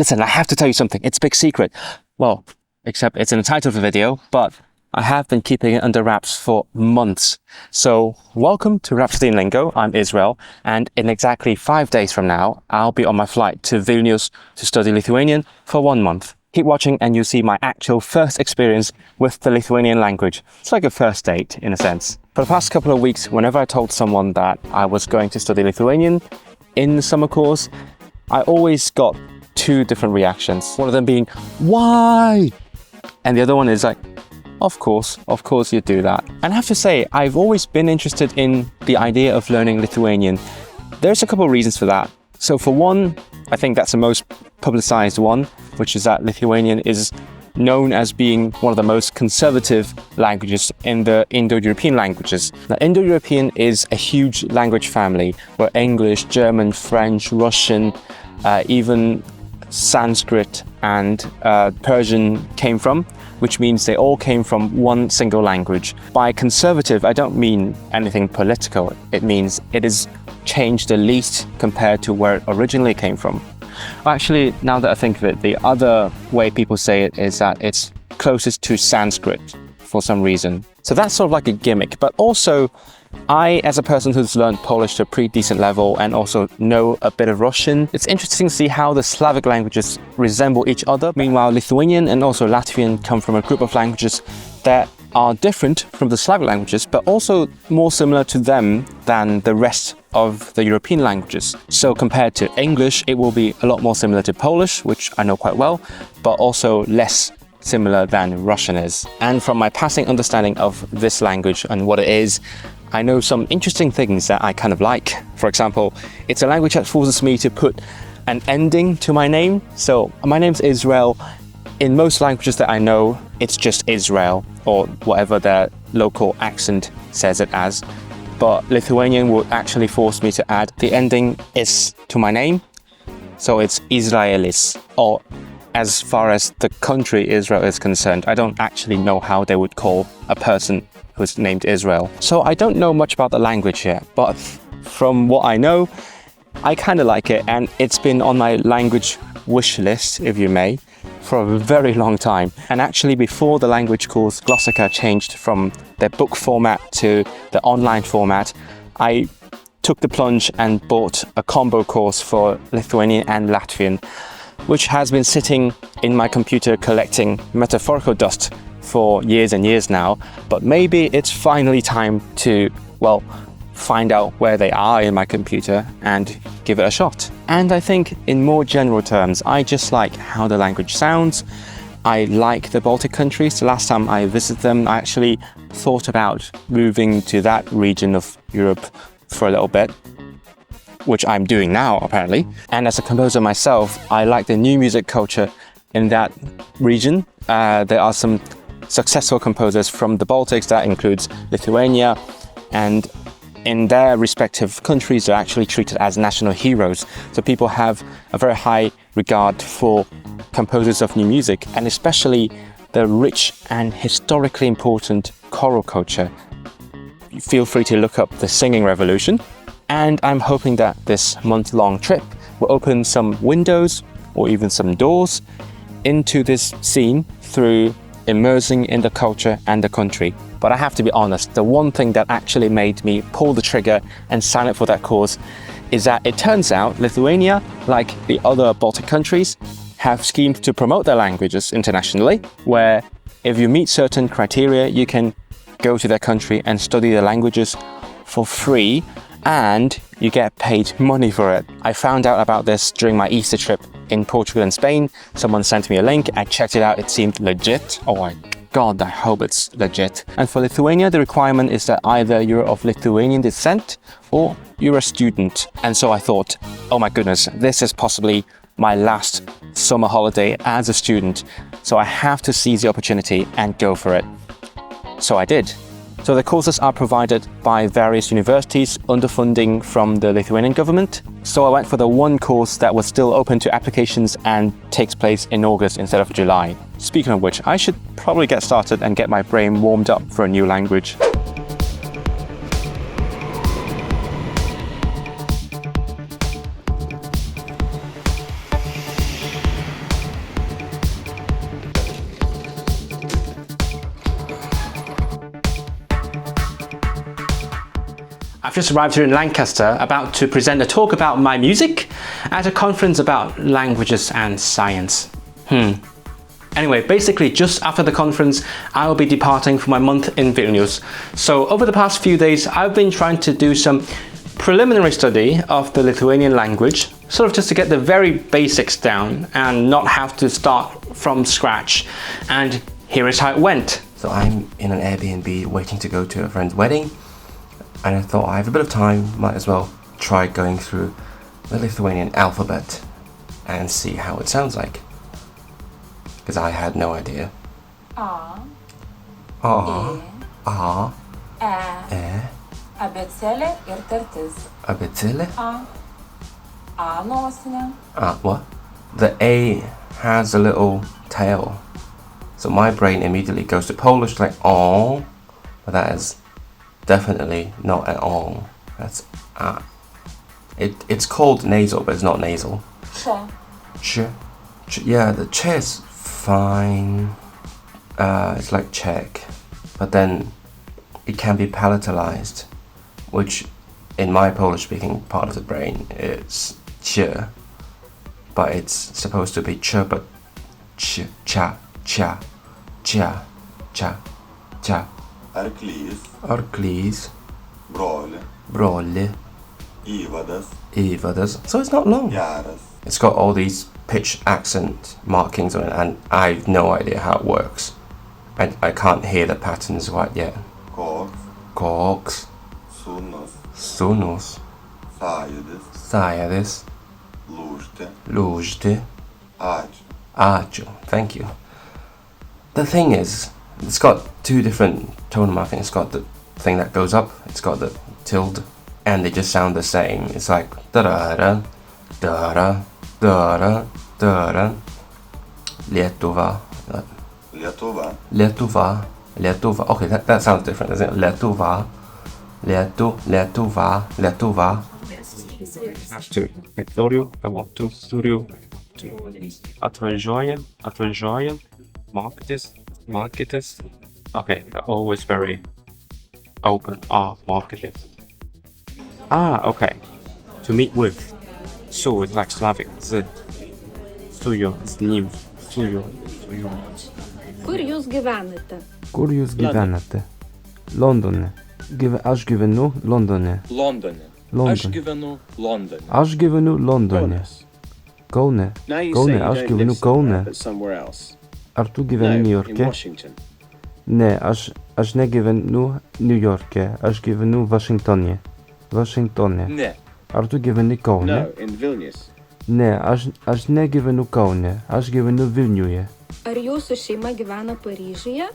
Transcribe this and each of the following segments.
Listen, I have to tell you something. It's a big secret. Well, except it's in the title of the video, but I have been keeping it under wraps for months. So welcome to Rhapsody in Lingo. I'm Israel, and in exactly 5 days from now, I'll be on my flight to Vilnius to study Lithuanian for 1 month. Keep watching and you'll see my actual first experience with the Lithuanian language. It's like a first date, in a sense. For the past couple of weeks, whenever I told someone that I was going to study Lithuanian in the summer course, I always got two different reactions. One of them being, why? And the other one is like, of course you do that. And I have to say, I've always been interested in the idea of learning Lithuanian. There's a couple of reasons for that. So for one, I think that's the most publicized one, which is that Lithuanian is known as being one of the most conservative languages in the Indo-European languages. Now, Indo-European is a huge language family where English, German, French, Russian, even Sanskrit and Persian came from, which means they all came from one single language. By conservative, I don't mean anything political. It means it is changed the least compared to where it originally came from. Actually, now that I think of it, the other way people say it is that it's closest to Sanskrit for some reason. So that's sort of like a gimmick, but also I, as a person who's learned Polish to a pretty decent level and also know a bit of Russian, it's interesting to see how the Slavic languages resemble each other. Meanwhile, Lithuanian and also Latvian come from a group of languages that are different from the Slavic languages, but also more similar to them than the rest of the European languages. So compared to English, it will be a lot more similar to Polish, which I know quite well, but also less similar than Russian is. And from my passing understanding of this language and what it is, I know some interesting things that I kind of like. For example, it's a language that forces me to put an ending to my name. So my name's Israel. In most languages that I know, it's just Israel or whatever their local accent says it as. But Lithuanian would actually force me to add the ending is to my name. So it's Israelis, or as far as the country Israel is concerned, I don't actually know how they would call a person who's named Israel. So I don't know much about the language yet, but from what I know, I kind of like it, and it's been on my language wish list, if you may, for a very long time. And actually before the language course Glossika changed from their book format to the online format, I took the plunge and bought a combo course for Lithuanian and Latvian, which has been sitting in my computer collecting metaphorical dust for years and years now. But maybe it's finally time to, well, find out where they are in my computer and give it a shot. And I think in more general terms, I just like how the language sounds. I like the Baltic countries. The last time I visited them, I actually thought about moving to that region of Europe for a little bit, which I'm doing now apparently. And as a composer myself, I like the new music culture in that region. There are some successful composers from the Baltics, that includes Lithuania, and in their respective countries they're actually treated as national heroes. So people have a very high regard for composers of new music, and especially the rich and historically important choral culture. Feel free to look up the singing revolution. And I'm hoping that this month-long trip will open some windows or even some doors into this scene through immersing in the culture and the country. But I have to be honest, the one thing that actually made me pull the trigger and sign up for that course is that it turns out Lithuania, like the other Baltic countries, have schemes to promote their languages internationally, where if you meet certain criteria, you can go to their country and study the languages for free, and you get paid money for it. I found out about this during my Easter trip in Portugal and Spain. Someone sent me a link, I checked it out, it seemed legit. Oh my God, I hope it's legit. And for Lithuania, the requirement is that either you're of Lithuanian descent or you're a student. And so I thought, oh my goodness, this is possibly my last summer holiday as a student. So I have to seize the opportunity and go for it. So I did. So the courses are provided by various universities under funding from the Lithuanian government. So I went for the one course that was still open to applications and takes place in August instead of July. Speaking of which, I should probably get started and get my brain warmed up for a new language. I've just arrived here in Lancaster, about to present a talk about my music at a conference about languages and science. Anyway, basically just after the conference, I will be departing for my month in Vilnius. So over the past few days, I've been trying to do some preliminary study of the Lithuanian language, sort of just to get the very basics down and not have to start from scratch. And here is how it went. So I'm in an Airbnb waiting to go to a friend's wedding, and I thought I have a bit of time, might as well try going through the Lithuanian alphabet and see how it sounds like. Because I had no idea. A, E, abėcėlė ir tartis. abecele. A nosinė. What? The A has a little tail. So my brain immediately goes to Polish like oh, but that is definitely not at all. That's it's called nasal, but it's not nasal. Č. Yeah, the ch is fine. It's like Czech, but then it can be palatalized, which in my Polish-speaking part of the brain it's ch, but it's supposed to be ch, but ch, cha, cha, cha, cha, cha. Arklys. Broli. Įvadas. So it's not long. It's got all these pitch accent markings on it, and I have no idea how it works. I can't hear the patterns quite yet. Koks. Sunus. Sąjūdis. Lūžti. Ačiū. Thank you. The thing is, it's got two different tone markings. It's got the thing that goes up, it's got the tilde, and they just sound the same. It's like da-da-da, da-da, da-da, da-da. Lietuva. Okay, that sounds different, isn't it? Lietuva. Lietuva. I have to. I want to studio. Atvažiuoja. Marketis. Okay, they're always very open. Marketis. Okay. To meet with. So it's like Slavic. Studio. Kur jūs gyvenate? Londone. Aš gyvenu Londone. Aš gyvenu Londone. Kaune. Aš gyvenu Kaune. Ar tu gyveni Niujorke? Ne, aš negyvenu Niujorke. Aš gyvenu Vašingtone. Ne. Ar tu gyveni Kaune? No, in Vilnius. Ne, aš negyvenu Kaune. Aš gyvenu Vilniuje. Ar jūsų šeima gyvena Paryžiuje?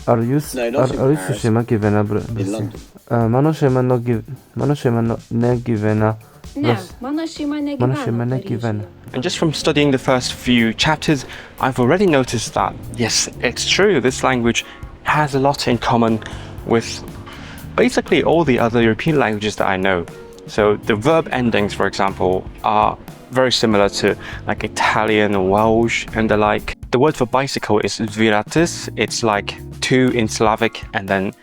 Ar jūsų šeima gyvena Briuselyje? Mano šeima negyvena. Ne, mano šeima negyvena. And just from studying the first few chapters, I've already noticed that, yes, it's true, this language has a lot in common with basically all the other European languages that I know. So the verb endings, for example, are very similar to like Italian or Welsh and the like. The word for bicycle is dviratis. It's like two in Slavic and then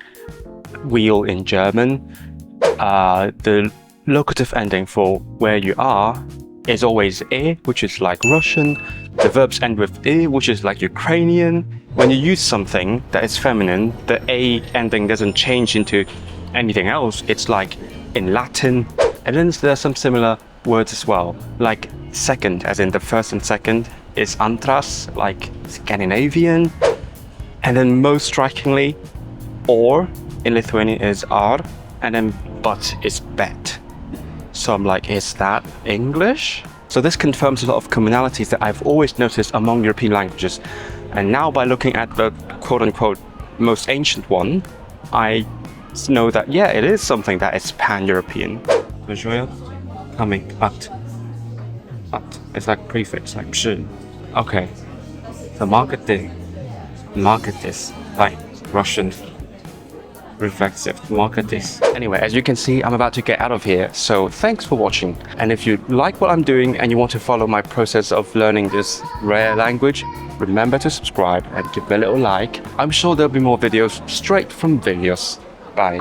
wheel in German. The locative ending for where you are is always e, which is like Russian. The verbs end with e, which is like Ukrainian. When you use something that is feminine, the a ending doesn't change into anything else. It's like in Latin. And then there are some similar words as well, like second, as in the first and second, is antras, like Scandinavian. And then most strikingly, or in Lithuanian is ar, and then but is bet. So I'm like, is that English? So this confirms a lot of commonalities that I've always noticed among European languages. And now by looking at the quote-unquote most ancient one, I know that, yeah, it is something that is pan-European. Coming, at. It's like prefix, like psh. Okay. The market is like Russian reflexive market is. Anyway, as you can see, I'm about to get out of here, so thanks for watching. And if you like what I'm doing and you want to follow my process of learning this rare language, remember to subscribe and give me a little like. I'm sure there'll be more videos straight from Vilnius. Bye.